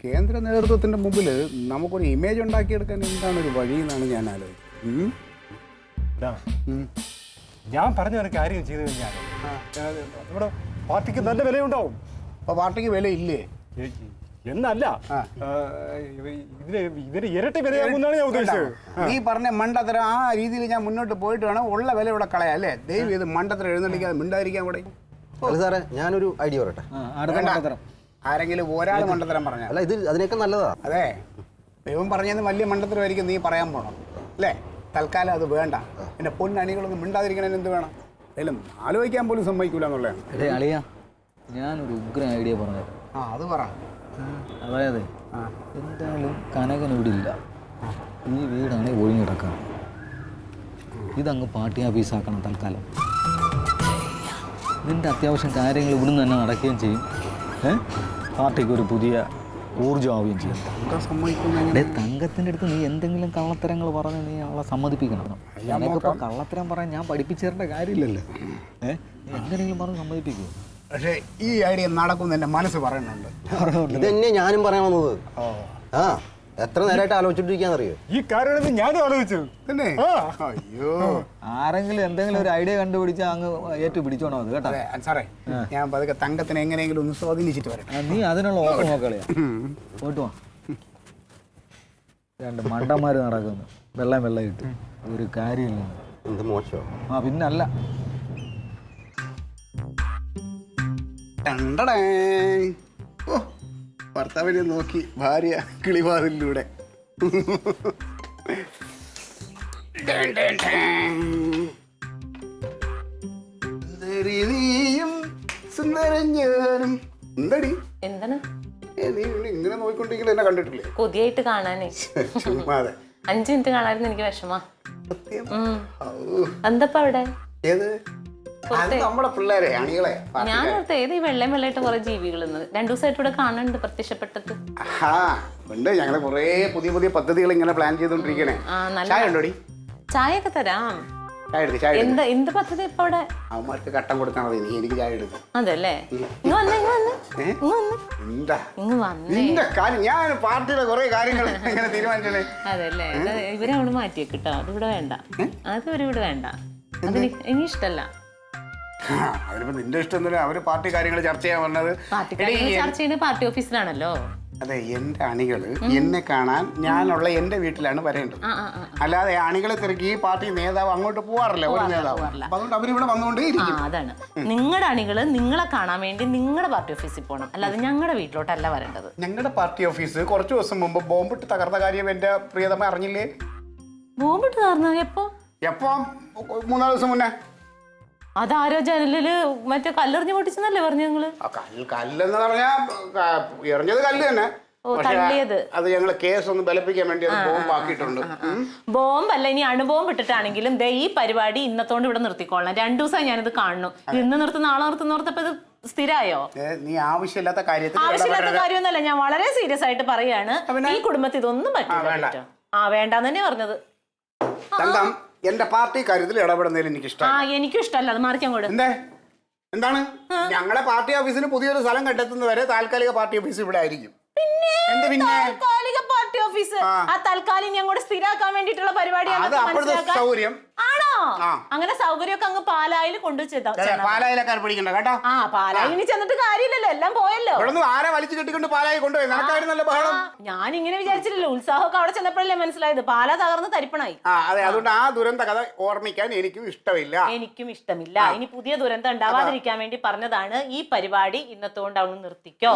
കേന്ദ്ര നേതൃത്വത്തിന്റെ മുമ്പിൽ നമുക്കൊരു ഇമേജ് ഉണ്ടാക്കിയെടുക്കാൻ എന്താണ് ഒരു വഴി എന്നാണ് ഞാൻ ആലോചിക്കുന്നത്. ഞാൻ പറഞ്ഞ ഒരു കാര്യം ചെയ്തു കഴിഞ്ഞാൽ നമ്മുടെ പാർട്ടിക്ക് നല്ല വിലയുണ്ടാവും. അപ്പോൾ പാർട്ടിക്ക് വിലയില്ലേ എന്നല്ല, ഇതിന് ഇരട്ടി വിലയാകുമെന്നാണ് ഞാൻ ഉദ്ദേശിച്ചത്. നീ പറഞ്ഞ മണ്ടത്തരം ആ രീതിയിൽ ഞാൻ മുന്നോട്ട് പോയിട്ട് വേണം ഉള്ള വില ഇവിടെ കളയാം അല്ലേ? ദൈവം ഇത് മണ്ടത്തരം എഴുന്നള്ളിക്കാതെ മിണ്ടായിരിക്കാൻ കൂടെ. അല്ല സാറേ, ഞാനൊരു ഐഡിയ പറയട്ടെ. ആരെങ്കിലും ഒരാൾ മണ്ടത്തരം പറഞ്ഞാൽ അല്ല, ഇത് അതിനേക്കാൾ നല്ലതാ. അതെ, ദൈവം പറഞ്ഞത് വലിയ മണ്ടത്തരമായിരിക്കും നീ പറയാൻ പോണം അല്ലേ? തൽക്കാലം അത് വേണ്ട. എൻ്റെ പൊന്നണികളൊന്നും മിണ്ടാതിരിക്കണേന് എന്ത് വേണം? അതിലും ആലോചിക്കാൻ പോലും സമ്മതിക്കൂല എന്നുള്ളതാണ്. അളിയ, ഞാനൊരു ഉഗ്ര ഐഡിയ പറഞ്ഞു. അത് പറ. അതായത് എന്തായാലും കനകൻ ഇവിടെ ഇല്ല, ഈ വീടാണെങ്കിൽ ഒഴിഞ്ഞിടക്കണം. ഇതങ്ങ് പാർട്ടി ഓഫീസാക്കണം തൽക്കാലം. ഇതിൻ്റെ അത്യാവശ്യം കാര്യങ്ങൾ ഇവിടുന്ന് തന്നെ നടക്കുകയും ചെയ്യും. പാർട്ടിക്ക് ഒരു പുതിയ ഊർജ്ജമാവുകയും ചെയ്യും. തങ്കത്തിൻ്റെ അടുത്ത് നീ എന്തെങ്കിലും കള്ളത്തരങ്ങൾ പറഞ്ഞ് നീ അവളെ സമ്മതിപ്പിക്കണം. ഞാനൊക്കെ കള്ളത്തരം പറയാൻ ഞാൻ പഠിപ്പിച്ചു തരേണ്ട കാര്യമില്ലല്ലോ. നീ എന്തെങ്കിലും പറഞ്ഞ് സമ്മതിപ്പിക്കുമോ? പക്ഷേ ഈ ഐഡിയ നടക്കും എൻ്റെ മനസ്സ് പറയുന്നുണ്ട്. ഇതന്നെ ഞാനും പറയാൻ വന്നത്. ആ, എത്ര നേരമായിട്ട് ആലോചിച്ചിട്ടിരിക്കാന്നറിയോ? ഈ കാര്യം ഞാനും ആലോചിച്ചു. തന്നെ അയ്യോ, ആരെങ്കിലും എന്തെങ്കിലും ഒരു ഐഡിയ കണ്ടുപിടിച്ചാൽ അങ്ങ് ഏറ്റു പിടിച്ചോണോ അത് കേട്ടോ. സാറേ, ഞാൻ പതുക്കെ തങ്കത്തിനെ എങ്ങനെയെങ്കിലും ഒന്ന് സ്വാധീനിച്ചിട്ട് വരാം. നീ അതിനുള്ള ഓർമ്മ നോക്കളിയാ. പോയിട്ട് വാ. രണ്ട് മണ്ടന്മാര് നടക്കുന്നു, വെള്ളം ഇട്ട് ഒരു കാര്യമില്ല. എന്ത് മോശമോ? ആ പിന്നല്ല. ഓ, ഭർത്താവിനെ നോക്കി ഭാര്യ കിളിവാതിലൂടെ. എന്തടി എന്താണ് നീ ഇങ്ങനെ നോക്കിക്കൊണ്ടിരിക്കുന്നത് എന്നെ കണ്ടിട്ടില്ലേ? കൊതിയായിട്ട് കാണാനേ. ചുമ്മാതെ 5 മിനിറ്റ് കാണാതിരുന്ന എനിക്ക് വിഷമാ. എന്തപ്പ അവിടെ? ഏത്? നമ്മുടെ പിള്ളേരെ അണികളെ. ഞാൻ ഓർത്ത് ഏത് ഈ വെള്ളമായിട്ട് കുറെ ജീവികൾ 2 ദിവസമായിട്ട് ഇവിടെ കാണുന്നുണ്ട് പ്രത്യക്ഷപ്പെട്ടത്. ഉണ്ട്, ഞങ്ങള് കുറെ പുതിയ പുതിയ പദ്ധതികൾ ഇങ്ങനെ പ്ലാൻ ചെയ്തോണ്ടിരിക്കണേ. ചായ ഉണ്ടോടി? ചായയൊക്കെ തരാം. എന്ത് പദ്ധതി ഇപ്പൊ അവിടെ? അവന്മാർക്ക് കട്ടം കൊടുത്താൽ മതി, നീ എനിക്ക് ചായ എടുക്കും. അതല്ലേ? ഞാൻ പാർട്ടിയുടെ കുറെ കാര്യങ്ങൾ ഇങ്ങനെ തീരുമാനിച്ചേ. അതല്ലേ? ഇവരെ അവിടെ മാറ്റിയേക്കിട്ടോ, അതിവിടെ വേണ്ട. അതിവരിവിടെ വേണ്ട, അതിന് എനിക്ക് ഇഷ്ടല്ല. അവരിപ്പോ നിന്റെ ഇഷ്ടം എന്തിനാ? അവര് പാർട്ടി കാര്യങ്ങൾ ചർച്ച ചെയ്യാൻ വന്നത്. പാർട്ടി കാര്യങ്ങൾ ചർച്ച ചെയ്യുന്നത് പാർട്ടി ഓഫീസിലാണല്ലോ. അതെ, എന്റെ അണികള് എന്നെ കാണാൻ ഞാനുള്ള എന്റെ വീട്ടിലാണ് വരേണ്ടത്. അല്ലാതെ അണികളെ തിരക്കി ഈ പാർട്ടി നേതാവ് അങ്ങോട്ട് പോവാറില്ല, ഒരു നേതാവ്. അതുകൊണ്ട് അവരിവിടെ വന്നുകൊണ്ടേ ഇരിക്കും. അതാണ്, നിങ്ങളുടെ അണികള് നിങ്ങളെ കാണാൻ വേണ്ടി നിങ്ങളുടെ പാർട്ടി ഓഫീസിൽ പോകണം, അല്ലാതെ ഞങ്ങളുടെ വീട്ടിലോട്ടല്ല വരേണ്ടത്. ഞങ്ങളുടെ പാർട്ടി ഓഫീസ് കുറച്ചു ദിവസം മുമ്പ് ബോംബിട്ട് തകർത്ത കാര്യം എന്റെ പ്രിയതമ അറിഞ്ഞില്ലേ? ബോംബിട്ട് തകർന്നത് എപ്പോ? 3 ദിവസം മുന്നേ. അതാരോ ജനലില് മറ്റേ കല്ലെറിഞ്ഞ് പൊട്ടിച്ചെന്നല്ലേ പറഞ്ഞു നിങ്ങള്? കല്ലെന്ന് പറഞ്ഞാ എറിഞ്ഞത് കല്ല് തന്നെ. അത് ഞങ്ങള് കേസ് ഒന്ന് ബലപ്പിക്കാൻ വേണ്ടി ബോംബാക്കിയിട്ടുണ്ട്. ബോംബല്ല, ഇനി അണുബോംബ് ഇട്ടിട്ടാണെങ്കിലും ഈ പരിപാടി ഇന്നത്തോണ്ട് ഇവിടെ നിർത്തിക്കൊള്ളാം. 2 ദിവസമായി ഞാനിത് കാണുന്നു. ഇന്ന് നിർത്തും നാളെ നിർത്തുന്നോർത്തപ്പോ ഇത് സ്ഥിരായോ? നീ ആവശ്യമില്ലാത്ത കാര്യമൊന്നുമല്ല, ഞാൻ വളരെ സീരിയസ് ആയിട്ട് പറയാണ്. ഈ കുടുംബത്തിൽ ഇതൊന്നും പറ്റില്ല. വേണ്ടാന്ന് തന്നെ പറഞ്ഞത്. എന്റെ പാർട്ടി കാര്യത്തിൽ ഇടപെടുന്നതിൽ എനിക്ക് ഇഷ്ടം. എനിക്കും ഇഷ്ടമല്ല, അത് മാറിക്കാൻ കൂടെ. എന്താണ്? ഞങ്ങളെ പാർട്ടി ഓഫീസിന് പുതിയൊരു സ്ഥലം കണ്ടെത്തുന്നത് വരെ താൽക്കാലിക പാർട്ടി ഓഫീസ് ഇവിടെ ആയിരിക്കും. താൽക്കാലിക പാർട്ടി ഓഫീസ് തൽക്കാലം ഞങ്ങളുടെ സ്ഥിരാക്കാൻ വേണ്ടിട്ടുള്ള പരിപാടിയാണ്. സൗകര്യം ആണോ? അങ്ങനെ സൗകര്യമൊക്കെ അങ്ങ് പാലായിൽ കൊണ്ടുവച്ചേക്കാം. പാലായിലൊക്കെ പിടിക്കണ്ട കേട്ടോ. പാലായിൽ ചെന്നിട്ട് കാര്യമില്ലല്ലോ, എല്ലാം പോയല്ലോ. ആരെ വലിച്ചു കെട്ടിക്കൊണ്ട് പാലായി കൊണ്ടുപോയി. നിനക്കായിരുന്നല്ലോ ബഹളം. ഞാൻ ഇങ്ങനെ വിചാരിച്ചില്ലല്ലോ, ഉത്സാഹമൊക്കെ അവിടെ ചെന്നപ്പോഴല്ലേ മനസ്സിലായത് പാല തകർന്ന് തരിപ്പണായി. അതെ, അതുകൊണ്ട് ആ ദുരന്ത കഥ ഓർമ്മിക്കാൻ എനിക്കും ഇഷ്ടമില്ല. എനിക്കും ഇഷ്ടമില്ല. ഇനി പുതിയ ദുരന്തം ഉണ്ടാവാതിരിക്കാൻ വേണ്ടി പറഞ്ഞതാണ് ഈ പരിപാടി. ഇന്നത്തോണ്ട് അവന് നിർത്തിക്കോ.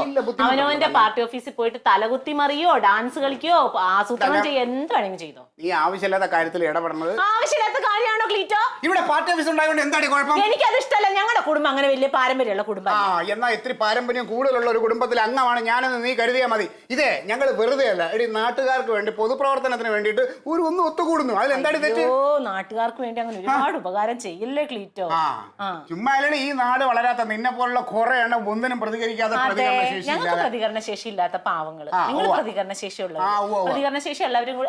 അവനവന്റെ പാർട്ടി ഓഫീസിൽ പോയിട്ട് തലകുത്തി മറിയോ, ഡാൻസ് കളിക്കോ, ആസൂത്രണം ചെയ്യോ, എന്ത് വേണമെങ്കിലും ചെയ്തോ. ഈ ആവശ്യമില്ലാത്ത കാര്യത്തിൽ ഇടപെടുന്നത് ആവശ്യമില്ലാത്ത കാര്യമാണോ ക്ലീറ്റോ? ഇവിടെ പാർട്ടി ഓഫീസ് ഉണ്ടായതുകൊണ്ട് എന്താണ് കുഴപ്പം? എനിക്കത് ഇഷ്ടമല്ല. ഞങ്ങളുടെ കുടുംബം അങ്ങനെ വലിയ പാരമ്പര്യമുള്ള കുടുംബം. എന്നാൽ ഇത്തിരി പാരമ്പര്യം കൂടുതലുള്ള ഒരു കുടുംബത്തിലെ അംഗമാണ് ഞാനെന്ന് നീ കരുതിയാൽ മതി. ഇതേ ഞങ്ങൾ വെറുതെ അല്ല, എടി നാട്ടുകാർക്ക് വേണ്ടി പൊതുപ്രവർത്തനത്തിന് വേണ്ടിയിട്ട് ഒന്ന് ഒത്തുകൂടുന്നു. അതിലെന്താണ് തെറ്റ്? നാട്ടുകാർക്ക് വേണ്ടി അങ്ങനെ ഒരുപാട് ഉപകാരം ചെയ്യില്ലേ ക്ലീറ്റോ? ചുമ്മാ ഈ നാട് വളരാത്ത നിന്നെ പോലുള്ള കുറെ എണ്ണം ഒന്നിനും പ്രതികരിക്കാതെ പ്രതികരണ ശേഷി ഇല്ലാത്ത പാവങ്ങള്. നിങ്ങൾ പ്രതികരണ ശേഷിയുള്ളത്. പ്രതികരണ ശേഷി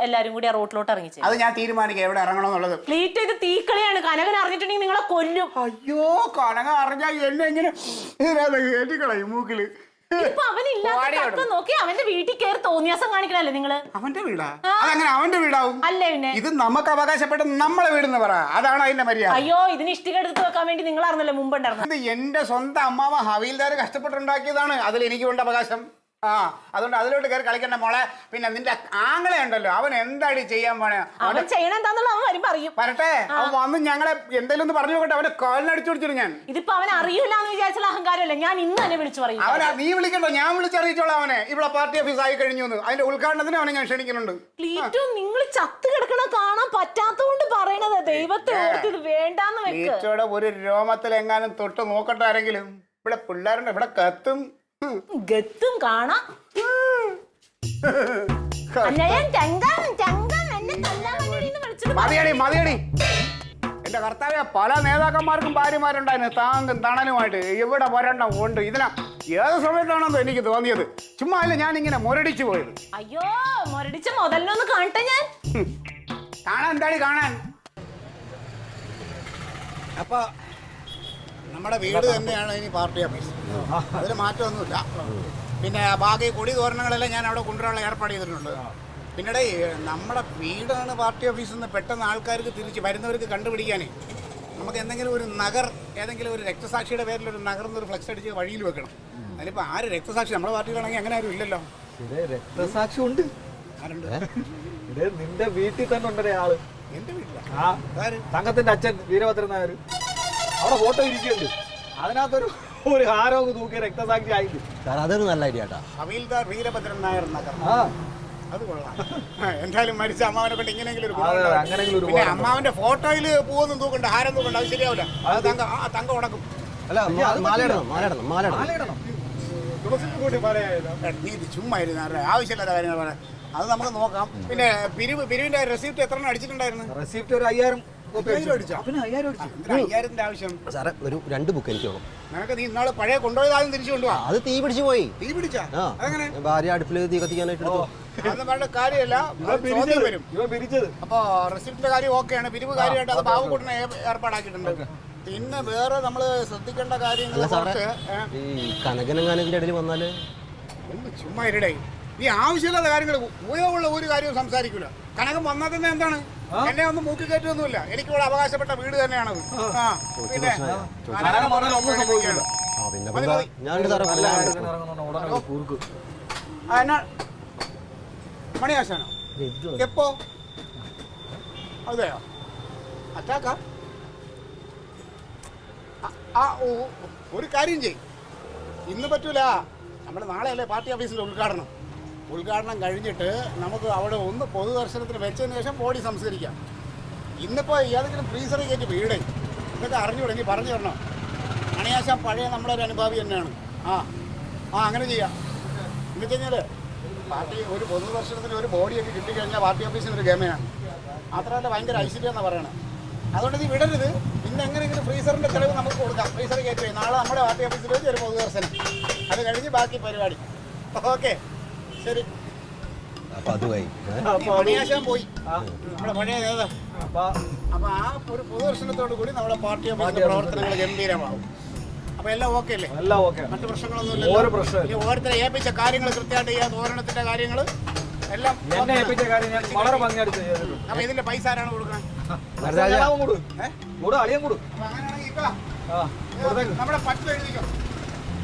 എല്ലാവരും കൂടി ആ റോട്ടിലോട്ട് ഇറങ്ങിച്ചു. അത് ഞാൻ തീരുമാനിക്കാം എവിടെ ഇറങ്ങണമെന്നുള്ളത്. ക്ലീറ്റോ, ഇത് തീക്കളിയാണ്. കനകൻ അറിഞ്ഞിട്ടുണ്ടെങ്കിൽ നിങ്ങളെ കൊല്ലും. അയ്യോ, കനക അറിഞ്ഞാൽ എന്നെ ഇങ്ങനെ കേട്ടിക്കളയും മൂക്കില്. ഇപ്പൊ അവനില്ലാത്ത നോക്കി അവന്റെ വീട്ടിൽ കയറി തോന്നിയാസം കാണിക്കണല്ലേ നിങ്ങള്? അവന്റെ വീടാ? അതങ്ങനെ അവന്റെ വീടാവും? അല്ലേ പിന്നെ ഇത് നമുക്ക് അവകാശപ്പെട്ട നമ്മളെ വീടെന്ന് പറ, അതാണ് അതിന്റെ മര്യാദ. അയ്യോ, ഇതിന് ഇഷ്ടിക എടുത്ത് വെക്കാൻ വേണ്ടി നിങ്ങൾ അറിഞ്ഞല്ലോ മുമ്പുണ്ടായിരുന്നു. ഇത് എന്റെ സ്വന്തം അമ്മാവ ഹവീൽദാർ കഷ്ടപ്പെട്ടുണ്ടാക്കിയതാണ്, അതിൽ എനിക്ക് ഉണ്ട് അവകാശം. അതുകൊണ്ട് അതിലോട്ട് കയറി കളിക്കണ്ട മോളെ. പിന്നെ നിന്റെ ആങ്ങളെ ഉണ്ടല്ലോ, അവൻ എന്താടി ചെയ്യാൻ പോണേ? അവൻ ചെയ്യണ എന്താന്നുള്ള അവൻ വരും പറയും. വരട്ടെ, അവൻ വന്ന് ഞങ്ങളെ എന്തെങ്കിലും ഒന്ന് പറഞ്ഞു നോക്കട്ടെ. അവന്റെ കാലിനടിച്ചു കൊടുത്തിട്ട് ഞാൻ. ഇതിപ്പോ അവൻ അറിയില്ല എന്ന് വിചാരിച്ചുള്ള അഹങ്കാരമല്ല, ഞാൻ ഇന്ന് തന്നെ വിളിച്ചു പറയും. അവനാ നീ വിളിക്കണ്ടോ, ഞാൻ വിളിച്ചറിയിച്ചോളാം അവനെ. ഇവിടെ പാർട്ടി ഓഫീസ് ആയി കഴിഞ്ഞു, അതിന്റെ ഉദ്ഘാടനത്തിന് അവനെ ഞാൻ ക്ഷണിക്കുന്നുണ്ട്. നിങ്ങൾ ചത്ത് കിടക്കണ കാണാൻ പറ്റാത്തോണ്ട് പറയണത്. ദൈവത്തെ ഓർത്ത് ഇത് വേണ്ടാന്ന് വെക്ക്. ഒരു രോമത്തിൽ എങ്ങാനും തൊട്ട് നോക്കട്ടെ ആരെങ്കിലും. ഇവിടെ പിള്ളേരുണ്ട്, ഇവിടെ കത്തും ഗത്തും കാണാം. മതിയടി മതിയടി. എന്റെ കർത്താവേ, പല നേതാക്കന്മാർക്കും ഭാര്യമാരുണ്ടായിരുന്നു താങ്കും തണലുമായിട്ട്. ഇവിടെ വരണ്ട ഉണ്ട്. ഇതിനാ ഏത് സമയത്താണെന്നോ എനിക്ക് തോന്നിയത്. ചുമ്മാ അല്ല ഞാൻ ഇങ്ങനെ മുരടിച്ചു പോയത്. അയ്യോ, മുരടിച്ച മുതലിനൊന്ന് കാണട്ടെ ഞാൻ. കാണാൻ എന്താടി കാണാൻ? അപ്പൊ നമ്മുടെ വീട് തന്നെയാണ് ഇനി പാർട്ടി ഓഫീസ്, അതിൽ മാറ്റമൊന്നുമില്ല. പിന്നെ ബാക്കി കൊടി തോരണങ്ങളെല്ലാം ഞാൻ അവിടെ കൊണ്ടുവരാനുള്ള ഏർപ്പാട് ചെയ്തിട്ടുണ്ട്. പിന്നീട് നമ്മുടെ വീടാണ് പാർട്ടി ഓഫീസിൽ നിന്ന് പെട്ടെന്ന് ആൾക്കാർക്ക് തിരിച്ച് വരുന്നവർക്ക് കണ്ടുപിടിക്കാനേ നമുക്ക് എന്തെങ്കിലും ഒരു നഗർ, ഏതെങ്കിലും ഒരു രക്തസാക്ഷിയുടെ പേരിൽ ഒരു നഗർന്നൊരു ഫ്ലെക്സ് അടിച്ച് വഴിയിൽ വെക്കണം. അതിലിപ്പോൾ ആര് രക്തസാക്ഷി? നമ്മുടെ പാർട്ടിയിലാണെങ്കിൽ അങ്ങനെ ആരും ഇല്ലല്ലോ. രക്തസാക്ഷി ഉണ്ട്. ആരുണ്ട്? നിന്റെ വീട്ടിൽ തന്നെ ഉണ്ടേ ആള്. എന്റെ വീട്ടില തങ്കത്തിന്റെ അച്ഛൻ വീരഭദ്രൻ നായർ അവിടെ ഫോട്ടോ ഇരിക്കുന്നുണ്ട്. അതിനകത്തൊരു ഹാരമൊക്കെ തൂക്കിയ രക്തസാക്ഷി ആയിട്ട്. അതൊരു നല്ല ഐഡിയ കേട്ടാ. ഹവീൽദാർ വീരഭദ്രൻ നായർ നഗർ. അത് കൊള്ളാം. എന്തായാലും മരിച്ച അമ്മാവനെ കൊണ്ട് ഇങ്ങനെയെങ്കിലും പിന്നെ അമ്മാവന്റെ ഫോട്ടോയില് പൂവൊന്നും തൂക്കണ്ട, ഹാരം തൂക്കണ്ട, അത് ശരിയാവില്ല. അത് തങ്കം ഉടക്കും. അല്ല, മാലയിടണം. നീ ഇത് ചുമ്മാ ഇരുന്ന ആവശ്യമില്ലാത്ത കാര്യങ്ങൾ പറയാം. അത് നമുക്ക് നോക്കാം. പിന്നെ പിരിവിന്റെ റെസിപ്റ്റ് എത്ര അടിച്ചിട്ടുണ്ടായിരുന്നു? റെസിപ്റ്റ് ഒരു 5000 5000ന്റെ ആവശ്യം സാറേ, ഒരു 2 ബുക്ക് എനിക്ക് വേണം. നിനക്ക് നീ ഇന്നാള് പഴയ കൊണ്ടുപോയതാദ്യം തിരിച്ചു കൊണ്ടുപോവാ. അത് തീ പിടിച്ചു പോയി. തീ പിടിച്ചാ? അതെങ്ങനെ? ഭാര്യ അടുപ്പിൽ തീ കത്തിക്കാനായിട്ട് അതൊന്നും വേണ്ട കാര്യമല്ല, വരും. അപ്പൊ റെസിപ്റ്റിന്റെ കാര്യം ഓക്കെയാണ്. പിരിവ് കാര്യമായിട്ട് അത് ബാബുക്കുട്ടനെ ഏർപ്പാടാക്കിയിട്ടുണ്ട്. പിന്നെ വേറെ നമ്മള് ശ്രദ്ധിക്കേണ്ട കാര്യങ്ങൾ ഈ കനകനങ്ങാനത്തിന്റെ ഇടയിൽ വന്നാല് ചുമ്മാ ഇരടേ. ഈ ആവശ്യമില്ലാത്ത കാര്യങ്ങൾ, ഉപയോഗമുള്ള ഒരു കാര്യവും സംസാരിക്കൂല. കനകം വന്നാൽ തന്നെ എന്താണ്, എന്നെ ഒന്നും മൂക്കി കയറ്റൊന്നുമില്ല. എനിക്കിവിടെ അവകാശപ്പെട്ട വീട് തന്നെയാണത്. പിന്നെ മണിയാശാനോ? എപ്പോ? അതെയോ? അറ്റാക്കാ? ഒരു കാര്യം ചെയ്യും, ഇന്ന് പറ്റൂല. നമ്മുടെ നാളെയല്ലേ പാർട്ടി ഓഫീസിലെ ഉദ്ഘാടനം കഴിഞ്ഞിട്ട് നമുക്ക് അവിടെ ഒന്ന് പൊതുദർശനത്തിന് വെച്ചതിന് ശേഷം ബോഡി സംസ്കരിക്കാം. ഇന്നിപ്പോൾ ഏതെങ്കിലും ഫ്രീസറിൽ കയറ്റി വീടേ ഇതൊക്കെ അറിഞ്ഞുകൂടെ? നീ പറഞ്ഞു തരണം. മണിയാശാൻ പഴയ നമ്മളൊരു അനുഭാവി തന്നെയാണ്. അങ്ങനെ ചെയ്യാം. എന്ന് വെച്ച് കഴിഞ്ഞാൽ പാർട്ടി ഒരു പൊതുദർശനത്തിന് ഒരു ബോഡിയൊക്കെ കിട്ടിക്കഴിഞ്ഞാൽ പാർട്ടി ഓഫീസിനൊരു ഗമയാണ്. മാത്രമല്ല ഭയങ്കര ഐശ്വര്യം എന്നാണ് പറയണത്. അതുകൊണ്ട് നീ വിടരുത്. പിന്നെ എങ്ങനെയെങ്കിലും ഫ്രീസറിൻ്റെ ചിലവ് നമുക്ക് കൊടുക്കാം. ഫ്രീസർ കയറ്റി നാളെ നമ്മുടെ പാർട്ടി ഓഫീസിൽ വെച്ച് ഒരു പൊതുദർശനം, അത് കഴിഞ്ഞ് ബാക്കി പരിപാടി. ഓക്കെ, ശരി. മണിയാശാൻ പോയി നമ്മുടെ പഴയ നേതാവ്. അപ്പൊ ആ ഒരു പൊതുദർശനത്തോടു കൂടി നമ്മുടെ പാർട്ടി ഓഫീസിന്റെ പ്രവർത്തനങ്ങൾ ഗംഭീരമാവും. അപ്പൊ എല്ലാം ഓക്കെ അല്ലേ? മറ്റു പ്രശ്നങ്ങളൊന്നുമില്ല. ഓരോരുത്തരെ ഏൽപ്പിച്ച കാര്യങ്ങൾ കൃത്യമായിട്ട് ചെയ്യാൻ, തോരണത്തിന്റെ കാര്യങ്ങൾ എല്ലാം. അപ്പൊ ഇതിന്റെ പൈസ ആരാണ് കൊടുക്കണം? നമ്മുടെ പറ്റ് എഴുതിക്കോ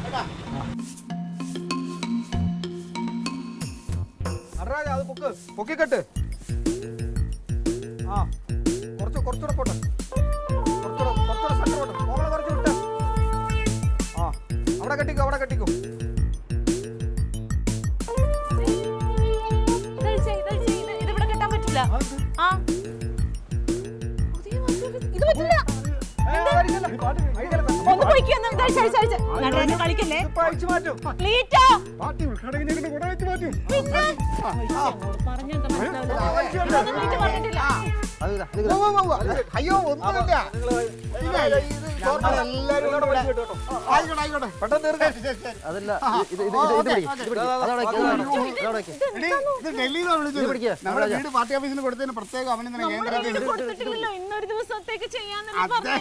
കേട്ടാ. അത് പൊക്കിക്കെട്ട്. കുറച്ചുകൂടെ പോട്ടെ. കുറച്ചുകൂടെ സെന്റർ പോട്ടെ. മോളെ കുറച്ച് വിട്ട്. അവിടെ കെട്ടിക്കോ. ഇതിവിടെ കെട്ടാൻ പറ്റില്ല. ഇത് പറ്റില്ല. ഒന്ന് പോയിക്കൊന്ന് കളിക്കല്ലേ? പറഞ്ഞിട്ടില്ല. അത് ഇതാ, ഇത് ഇതാ. അയ്യോ ഒന്നുമില്ല. നമ്മളെല്ലാവരും കൂടെ ഇവിടെ. ആയിക്കോട്ടെ ആയിക്കോട്ടെ. പെട്ടെന്ന് തീർക്കാം. ശരി, ശരി. അതല്ല ഇത് പിടിക്ക്, ഇത് പിടിക്ക്. അതവിടെ വെക്ക്, അതവിടെ വെക്ക്. എടീ, ഇത് ഡൽഹിയിൽ നിന്ന് വിളിച്ചത്. ഇത് പിടിക്ക്. നമ്മുടെ വീട് പാർട്ടി ഓഫീസിന് കൊടുത്തതിന് പ്രത്യേകം അഭിനന്ദനം കേന്ദ്രത്തിൽ. കൊടുത്തിട്ടില്ലല്ലോ ഇന്നൊരു ദിവസത്തേക്ക് ചെയ്യാന്ന് അതെ,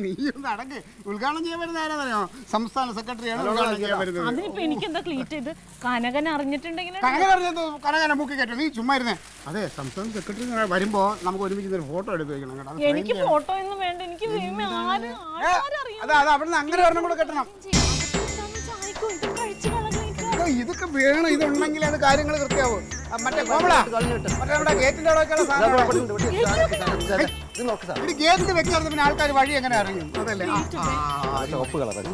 നീ ഒന്ന് അടങ്ങ്. ഉദ്ഘാടനം ചെയ്യാൻ വരുന്ന ആരാന്നറിയോ? സംസ്ഥാന സെക്രട്ടറിയാണ് ഉദ്ഘാടനം ചെയ്യാൻ വരുന്നത്. അതിനിപ്പോ എനിക്ക് എന്താ ക്ലീറ്റ് ചെയ്ത് കനകൻ അറിഞ്ഞിട്ടുണ്ടെങ്കിൽ കനകനെ മൂക്കി കയറ്റും. നീ ചുമ്മാ ഇരുന്നേ. അതെ, സംസ്ഥാന സെക്രട്ടറി വരുമ്പോ നമുക്ക് ഒരുമിച്ച് ഒരു ഫോട്ടോ എടുത്ത് വെക്കണം കേട്ടോ. അത് എനിക്ക് ഫോട്ടോ ഒന്നും വേണ്ട. എനിക്ക് അതെ അതെ, അവിടുന്ന് അങ്ങനെ ഒരെണ്ണം കൂടെ കെട്ടണം. ഇതൊക്കെ വേണം, ഇതുണ്ടെങ്കിൽ അത് കാര്യങ്ങൾ കൃത്യമാവും. മറ്റേ കോമള മറ്റേ നമ്മുടെ ഗേറ്റിന്റെ അവിടെയൊക്കെയുള്ള സാധനം ഇത് നോക്ക് സാർ. ഇത് ഗേറ്റിൽ വെക്കാറുണ്ട്. പിന്നെ ആൾക്കാർ വഴി എങ്ങനെ അറിയും? അതല്ലേ ചുവപ്പ് കളറാണ്.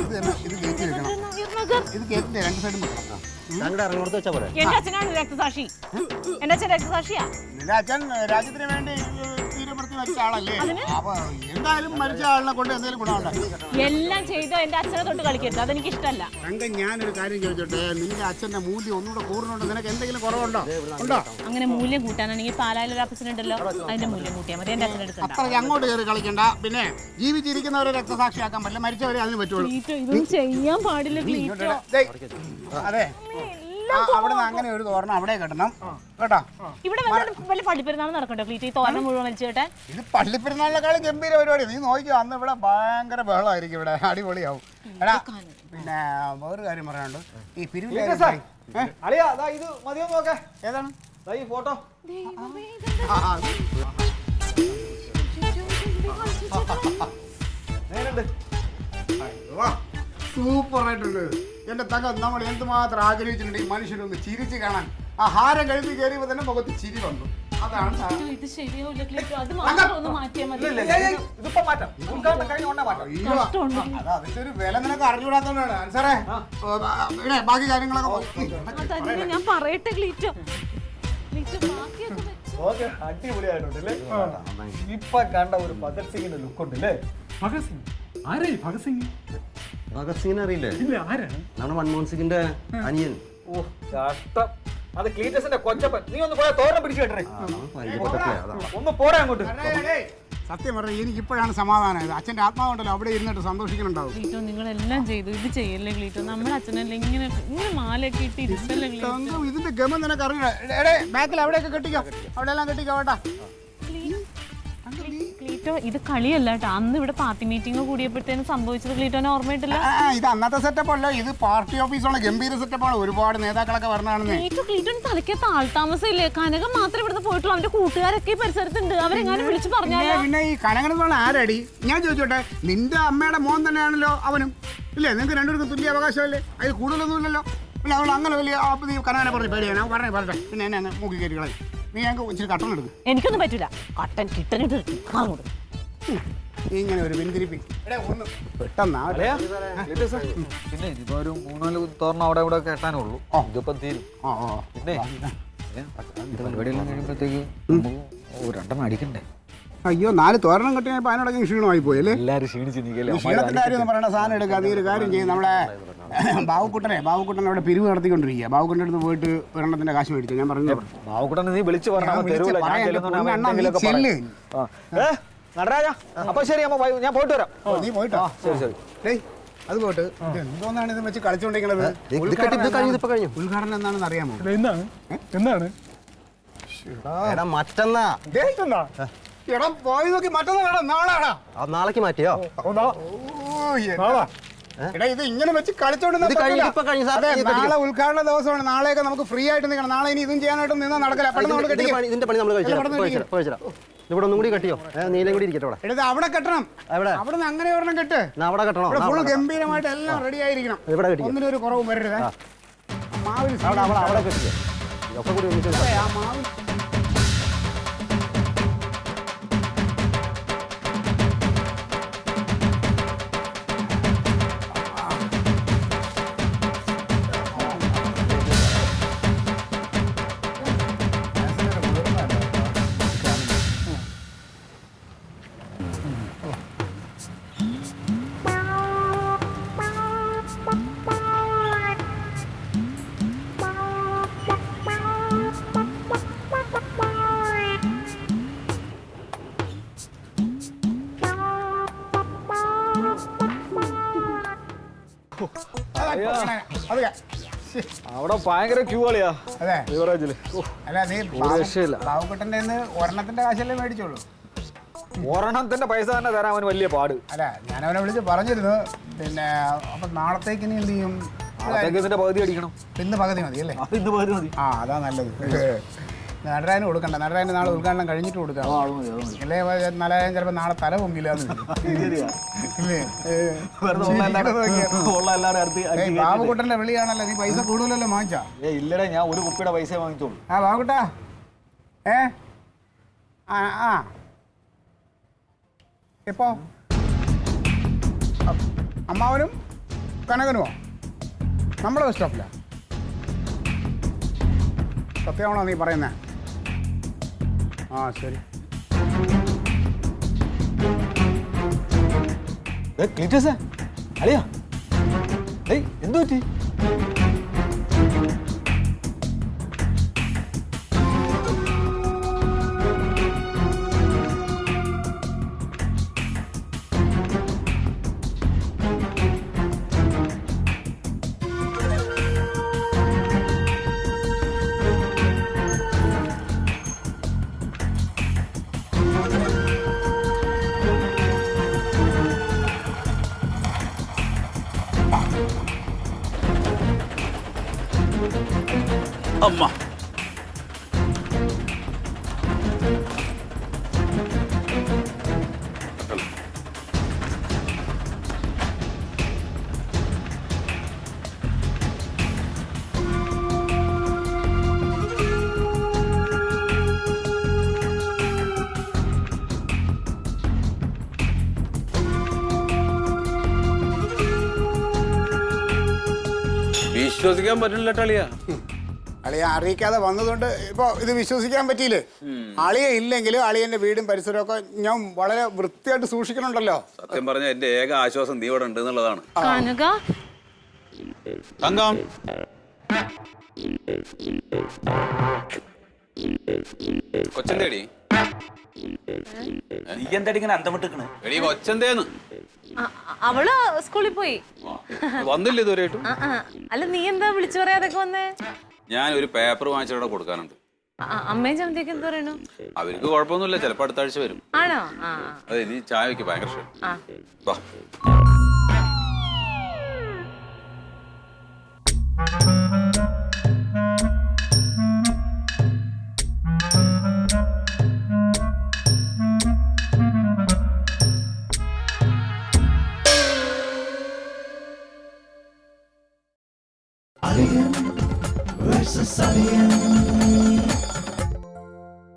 ഇത് തന്നെ, ഇത് ഗേറ്റിൽ വെക്കണം. ഇത് ഗേറ്റിന്റെ രണ്ട് സൈഡും വെക്കണം. ഞങ്ങളുടെ ഇറങ്ങോട്ട് വെച്ചാ പോലെ. എന്റെ അച്ഛനാണ് രക്തസാക്ഷി. എന്റെ അച്ഛൻ രക്തസാക്ഷിയാ. നിന്റെ അച്ഛൻ രാജ്യത്തിന് വേണ്ടി തീരുമാനത്തിൽ മരിച്ച ആളല്ലേ? അപ്പൊ എന്തായാലും മരിച്ച ആളിനെ കൊണ്ട് എന്തെങ്കിലും ഗുണമുണ്ടായി. എല്ലാം ചെയ്തോ എന്റെ അച്ഛനെ തൊട്ട് കളിക്കരുത്. അതെനിക്ക് ഇഷ്ടമല്ല. രംഗ, ഞാനൊരു കാര്യം ചോദിച്ചോട്ടെ, നിന്റെ അച്ഛന്റെ മൂല്യം ഒന്നുകൂടെ കൂടുന്നുണ്ടോ? നിനക്ക് എന്തെങ്കിലും കുറവുണ്ടോ? ഉണ്ടോ? അങ്ങനെ മൂല്യം കൂട്ടാനാണെങ്കിൽ പാലായിൽ ഒരു അപ്പച്ചൻ ഉണ്ടല്ലോ, അതിന്റെ മൂല്യം കൂട്ടിയാൽ മതി. എന്റെ അച്ഛനെ എടുക്കണ്ട. അത്ര അങ്ങോട്ട് കയറി കളിക്കണ്ട. പിന്നെ ജീവിച്ചിരിക്കുന്നവരെ രക്തസാക്ഷിയാക്കാൻ പറ്റില്ല, മരിച്ചവരെ അതിന് പറ്റുള്ളൂ. ഇതൊന്നും ചെയ്യാൻ പാടില്ല ക്ലീറ്റോ. അതെ, അവിടെ നിന്ന് അങ്ങനെ ഒരു തോരണം അവിടെ കെട്ടണം കേട്ടോ. ഇവിടെ വല്ല പള്ളിപ്പെരുന്നാൾ നടക്കണ്ടോ ക്ലീറ്റ്? ഈ തോരണം മുഴുവൻ വലിച്ചു കേട്ടാൻ. ഇത് പള്ളിപ്പെരുന്നാളിനെക്കാളും ഗംഭീര പരിപാടി. നീ നോക്കിയോ, അന്ന് ഇവിടെ ഭയങ്കര ബഹളമായിരിക്കും. ഇവിടെ അടിപൊളിയാവും. എടാ, പിന്നെ വേറൊരു കാര്യം പറയാനുണ്ട്. ഈ പിരിവ് അളിയാ, അതാ ഇത് മതിയോ നോക്കേ. ഏതാണ് ഈ ഫോട്ടോ? സൂപ്പർ ആയിട്ടുണ്ട് എന്റെ തങ്കം. നമ്മൾ എന്തുമാത്രം ആഗ്രഹിച്ചിട്ടുണ്ട് ഈ മനുഷ്യരൊന്ന് ചിരിച്ച് കാണാൻ. ആ ഹാരം കഴുതി കയറിയപ്പോ തന്നെ മുഖത്ത് ചിരി വന്നു. അതാണ് ഇത് ശരിയാവില്ല ക്ലീറ്റോ. അത് മാത്രം ഒന്ന് മാറ്റിയാൽ മതി. ഇതിപ്പോ മാറ്റാം. ഉദ്ഘാടനം കഴിഞ്ഞ ഉടനെ മാറ്റാം. അതിന്റെ ഒരു വില നിനക്ക് അറിഞ്ഞുകൂടാത്തോണ്ടാണ് സാറേ. ബാക്കി കാര്യങ്ങളൊക്കെ അതല്ലേ ഞാൻ പറയട്ടെ ക്ലീറ്റോ. ക്ലീറ്റോ ബാക്കിയൊക്കെ വെച്ച്. ഓക്കെ, അടിപൊളിയായിട്ടുണ്ടല്ലേ? ഇപ്പൊ കണ്ട ഒരു ഭഗത് സിംഗിന്റെ ലുക്ക് ഉണ്ടല്ലേ? ഭഗത് സിംഗ് ആരായി? ഭഗത് സിംഗ് ഭഗത് സിംഗിനെ അറിയില്ലേ? ഇല്ല, ആരാണ്? നമ്മുടെ മൻമോഹൻ സിംഗിന്റെ അനിയൻ. ഓ കഷ്ടം. അത് ക്ലീറ്റസിന്റെ കൊച്ചപ്പൻ. നീ ഒന്ന് പോയാൽ തോരണം പിടിച്ചു കേട്ടേ. ഒന്ന് പോരാ അങ്ങോട്ട്. സത്യം പറഞ്ഞാൽ എനിക്ക് ഇപ്പോഴാണ് സമാധാനമായത്. അച്ഛൻ്റെ ആത്മാവുണ്ടല്ലോ അവിടെ ഇരുന്നിട്ട് സന്തോഷിക്കുന്നുണ്ടാവും. ക്ലീറ്റോ നിങ്ങളെല്ലാം ചെയ്തു. ഇത് ചെയ്യല്ലേ ക്ലീറ്റോ. നമ്മുടെ അച്ഛനല്ലേ ഇങ്ങനെ മാലയൊക്കെ ഇട്ട് ഇരുത്തല്ലേ ക്ലീറ്റോ. ഇതിന്റെ ഗമം നിനക്ക് അറിയില്ല. എടേ, ബാക്കിൽ അവിടെയൊക്കെ കെട്ടിക്കോ, അവിടെ എല്ലാം കെട്ടിക്കോ കേട്ടാ. ക്ലീറ്റോ ഇത് കളിയല്ല കേട്ടോ. അന്ന് ഇവിടെ പാർട്ടി മീറ്റിംഗ് കൂടിയപ്പോഴത്തേനും സംഭവിച്ചത് ക്ലീറ്റോനെ ഓർമ്മയിട്ടില്ല. ഇത് അന്നത്തെ സെറ്റപ്പ് അല്ല, ഇത് പാർട്ടി ഓഫീസാണ്. ഗംഭീര സെറ്റപ്പാണ്. ഒരുപാട് നേതാക്കളൊക്കെ വരണാണെന്ന്. ക്ലീറ്റോന് തലയ്ക്കകത്ത് ആൾതാമസം ഇല്ലേ? കനകം മാത്രമേ ഇവിടുന്ന് പോയിട്ടുള്ളൂ. അവന്റെ കൂട്ടുകാരൊക്കെ ഈ പരിസരത്തുണ്ട്. അവരെങ്ങാനും വിളിച്ചു പറഞ്ഞാലോ? പിന്നെ ഈ കനകനെന്ന് ആരടി? ഞാൻ ചോദിച്ചോട്ടെ, നിന്റെ അമ്മയുടെ മോൻ തന്നെയാണല്ലോ അവനും. ഇല്ലേ, നിങ്ങൾക്ക് രണ്ടുപേർക്കും തുല്യ അവകാശമല്ലേ? അതിൽ കൂടുതലൊന്നും ഇല്ലല്ലോ. പിന്നെ അവൾ അങ്ങനെ വലിയ നീ കനകനെ പറഞ്ഞ് പേടിയാണ് പറയട്ടെ. പിന്നെ എന്നെ അങ്ങ് മൂക്കി കയറ്റി കളയും. നീ ഞങ്ങൾക്ക് ഇച്ചിരി കട്ടൻ എടുക്കും. എനിക്കൊന്നും പറ്റൂല. കട്ടൻ കിട്ടനിട്ട് അങ്ങോട്ട് ഇങ്ങനെ ഒരു പിന്തിരിപ്പി പെട്ടെന്നാ. പിന്നെ ഇതിപ്പോ ഒരു 3-4 തോരണം അവിടെ ഇവിടെ കെട്ടാനുള്ളൂ. ഇതിപ്പം തീരും. പിന്നെ പരിപാടിയെല്ലാം കഴിയുമ്പോഴത്തേക്ക് രണ്ടെണ്ണം അടിക്കണ്ടേ? അയ്യോ, 4 തോരണം കെട്ടിയപ്പോൾ അതിനോടൊക്കെ ക്ഷീണമായി പോയി അല്ലേ? എല്ലാവരും ക്ഷീണിച്ച് നിൽക്കല്ലേ. ക്ഷീണത്തിന്റെ കാര്യം പറയണ സാധനം എടുക്കുക. നീ ഒരു കാര്യം ചെയ്യും. നമ്മുടെ ബാബുക്കുട്ടൻ അവിടെ പിരിവ് നടത്തിക്കൊണ്ടിരിക്കുക. ബാബുക്കുട്ടൻ്റെ അടുത്ത് പോയിട്ട് ഒരെണ്ണത്തിന്റെ കാശ് മേടിച്ചു. ഞാൻ പറഞ്ഞു ബാബുക്കുട്ടനെ നീ വിളിച്ചു നടരാജ. അപ്പൊ ശരി, അമ്മ ഞാൻ പോയിട്ട് വരാം. നീ പോയിട്ടോ? ശരി ശരി. അത് പോയിട്ട് എന്തോന്നാണ് ഇത് വെച്ച് കളിച്ചോണ്ടിരിക്കണത്? ഉദ്ഘാടനം എന്താണെന്ന് അറിയാമോ? എന്താണ് മറ്റന്നാ എടാ പോയി നോക്കി. മറ്റന്നാ നാളാടാ. നാളേക്ക് മാറ്റിയോ? എടാ ഇത് ഇങ്ങനെ വെച്ച് കളിച്ചോണ്ടിരുന്ന നാളെ ഉദ്ഘാടന ദിവസമാണ്. നാളെയൊക്കെ നമുക്ക് ഫ്രീ ആയിട്ട് നിൽക്കണം. നാളെ ഇനി ഇതും ചെയ്യാനായിട്ട് നിന്നാ നടക്കില്ല. ഇതിന്റെ പണി നമ്മൾ കഴിച്ചു. ഇവിടെ ഒന്നും കൂടി കെട്ടിയോ? നീലം കൂടി ഇരിക്കട്ടെ. എടുത്ത് അവിടെ കെട്ടണം. അവിടെ നിന്ന് അങ്ങനെ ഒരെണ്ണം കെട്ട്. അവിടെ കെട്ടണം. ഫുൾ ഗംഭീരമായിട്ട് എല്ലാം റെഡി ആയിരിക്കണം. ഒന്നിനും ഒരു കുറവും വരരുത്. മാവിൽ അവിടെ കെട്ടിയോ? ഒക്കെ കൂടി ഒന്നിച്ച് വിളിക്കാം. ശ്ശെ. അവിടെ ഭയങ്കര ക്യൂ കളിയാ അതെ ബിവറേജില്. അല്ല നീ ഒരു രക്ഷയില്ല. പാവക്കുട്ടൻ്റെ ഒരെണ്ണത്തിന്റെ കാശല്ലേ മേടിച്ചോളൂ. ഒരെണ്ണത്തിന്റെ പൈസ തന്നെ തരാൻ അവന് വലിയ പാട്. അല്ല ഞാൻ അവനെ വിളിച്ച് പറഞ്ഞിരുന്നു. പിന്നെ അപ്പൊ നാളത്തേക്ക് ഇനി എന്ത് ചെയ്യും? അതൊക്കെ ഇതിന്റെ പകുതി അടിക്കണം. ഇന്ന് പകുതി മതി അല്ലേ? അത് ഇന്ന് പകുതി മതി. ആ അതാ നല്ലത്. നടരാജന് കൊടുക്കണ്ട. നടരാജന് നാളെ ഉദ്ഘാടനം കഴിഞ്ഞിട്ട് കൊടുക്കാം. അല്ലേ നടരാജൻ ചിലപ്പോൾ നാളെ തല പൊങ്ങില്ലാന്ന് ബാബുക്കുട്ടന്റെ വിളിയാണല്ലോ. നീ പൈസ കൂടുതലല്ലോ വാങ്ങിച്ചാ? ഇല്ലടേ, ഞാൻ ഒരു കുപ്പിയുടെ പൈസ വാങ്ങിച്ചോളൂ. ആ ബാബുക്കുട്ടാ ആ ആ എപ്പോ അമ്മാവനും കനകനുമോ നമ്മുടെ ബസ് സ്റ്റോപ്പിലാ? സത്യമാണോ നീ പറയുന്നേ? ആ ശരി. ക്ലീറ്റസേ അളിയാ, എന്തു പറ്റി? അമ്മ വിശ്വസിക്കാൻ പറ്റില്ല കളിയാ. അളിയെ അറിയിക്കാതെ വന്നതുകൊണ്ട് ഇപ്പൊ ഇത് വിശ്വസിക്കാൻ പറ്റിയില്ലേ? അളിയെ ഇല്ലെങ്കിലും അളിയന്റെ വീടും പരിസരവും ഒക്കെ ഞാൻ വളരെ വൃത്തിയായിട്ട് സൂക്ഷിക്കണുണ്ടല്ലോ. സത്യം പറഞ്ഞ എന്റെ ഏക ആശ്വാസം നീ ഇവിടെ ഉണ്ട് എന്നുള്ളതാണ്. കനക തങ്കം കൊച്ചന്തേടി നീ എന്താടി ഇങ്ങനെ അന്തം വിട്ടിക്കണ്? എടി കൊച്ചന്തേന്ന് അവള് സ്കൂളിൽ പോയി. വന്നില്ല ഇതുവരെയായിട്ടും. അല്ല നീ എന്താ വിളിച്ചു പറയാതൊക്കെ വന്നേ? ഞാൻ ഒരു പേപ്പർ വാങ്ങിച്ചിവിടെ കൊടുക്കാനുണ്ട്. അമ്മയും ചമ്മന്തിയൊക്കെ എന്ത് പറയണു? അവർക്ക് കുഴപ്പമൊന്നുമില്ല, ചിലപ്പോൾ അടുത്ത ആഴ്ച വരും. ആണോ? അതെ, നീ ചായ വെക്ക്, ഭയങ്കര ഇഷ്ടം. വാ.